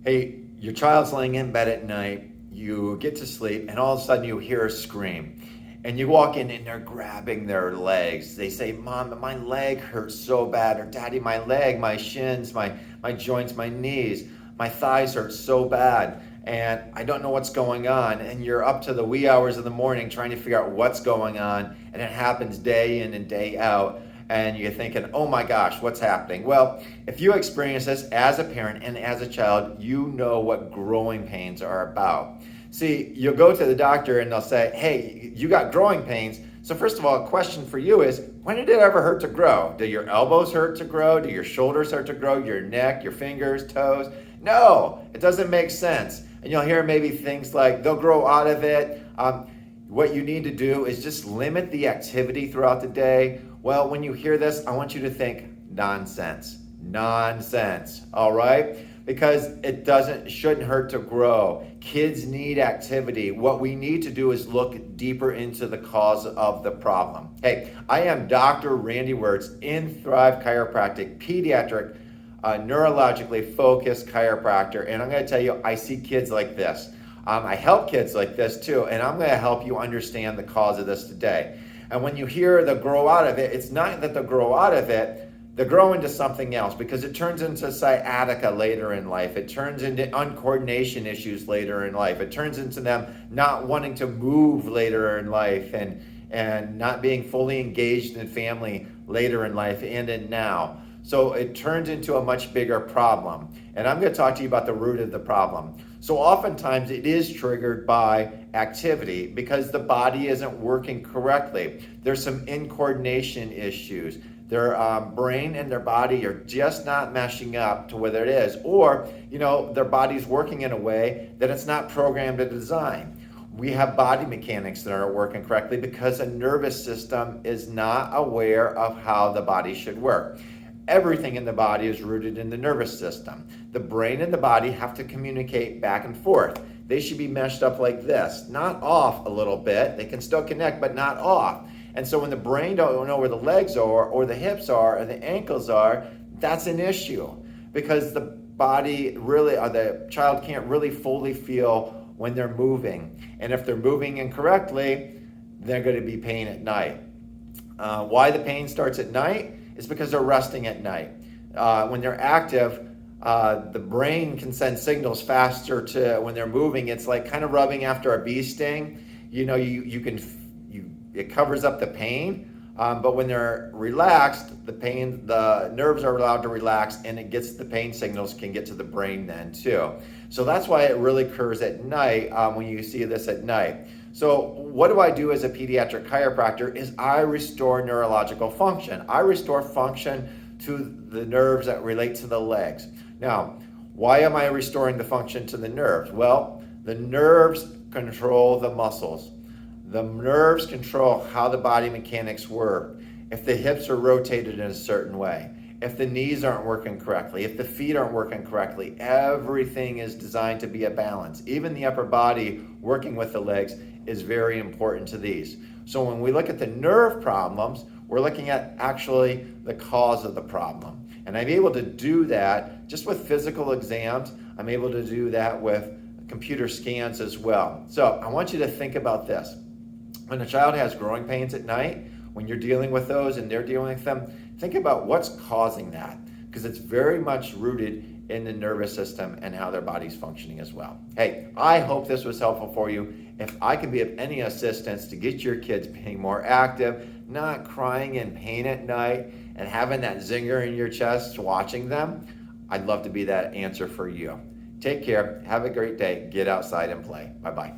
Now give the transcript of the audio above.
Hey, your child's laying in bed at night, you get to sleep, and all of a sudden you hear a scream. And you walk in and they're grabbing their legs. They say, Mom, my leg hurts so bad. Or Daddy, my leg, my shins, my joints, my knees, my thighs hurt so bad. And I don't know what's going on. And you're up to the wee hours of the morning trying to figure out what's going on. And it happens day in and day out. And you're thinking, oh my gosh, what's happening? Well, if you experience this as a parent and as a child, you know what growing pains are about. See, you'll go to the doctor and they'll say, hey, you got growing pains. So first of all, a question for you is, when did it ever hurt to grow? Do your elbows hurt to grow? Do your shoulders hurt to grow? Your neck, your fingers, toes? No, it doesn't make sense. And you'll hear maybe things like, they'll grow out of it. What you need to do is just limit the activity throughout the day. Well, when you hear this, I want you to think nonsense, all right? Because it shouldn't hurt to grow. Kids need activity. What we need to do is look deeper into the cause of the problem. Hey, I am Dr. Randy Wurts in Thrive Chiropractic, pediatric, neurologically focused chiropractor. And I'm gonna tell you, I see kids like this. I help kids like this too, and I'm gonna help you understand the cause of this today. And when you hear the grow out of it, it's not that they'll grow out of it, they grow into something else because it turns into sciatica later in life. It turns into uncoordination issues later in life. It turns into them not wanting to move later in life and not being fully engaged in family later in life and in now. So it turns into a much bigger problem. And I'm going to talk to you about the root of the problem. So oftentimes it is triggered by activity because the body isn't working correctly. There's some incoordination issues. Their brain and their body are just not meshing up to whether it is, or their body's working in a way that it's not programmed to design. We have body mechanics that aren't working correctly because the nervous system is not aware of how the body should work. Everything in the body is rooted in the nervous system. The brain and the body have to communicate back and forth. They should be meshed up like this, not off a little bit. They can still connect, but not off. And so when the brain don't know where the legs are or the hips are or the ankles are, that's an issue because the body really, or the child can't really fully feel when they're moving. And if they're moving incorrectly, they're going to be pain at night. Why the pain starts at night is because they're resting at night. When they're active, the brain can send signals faster to when they're moving. It's like kind of rubbing after a bee sting. It covers up the pain, but when they're relaxed, the nerves are allowed to relax, and the pain signals can get to the brain then too. So that's why it really occurs at night when you see this at night. So what do I do as a pediatric chiropractor is I restore neurological function. I restore function to the nerves that relate to the legs. Now, why am I restoring the function to the nerves? Well, the nerves control the muscles. The nerves control how the body mechanics work. If the hips are rotated in a certain way, if the knees aren't working correctly, if the feet aren't working correctly, everything is designed to be a balance. Even the upper body working with the legs is very important to these. So when we look at the nerve problems, we're looking at actually the cause of the problem. And I'm able to do that just with physical exams. I'm able to do that with computer scans as well. So I want you to think about this. When a child has growing pains at night, when you're dealing with those and they're dealing with them, think about what's causing that, because it's very much rooted in the nervous system and how their body's functioning as well. Hey, I hope this was helpful for you. If I can be of any assistance to get your kids being more active, not crying in pain at night, and having that zinger in your chest watching them, I'd love to be that answer for you. Take care. Have a great day. Get outside and play. Bye-bye.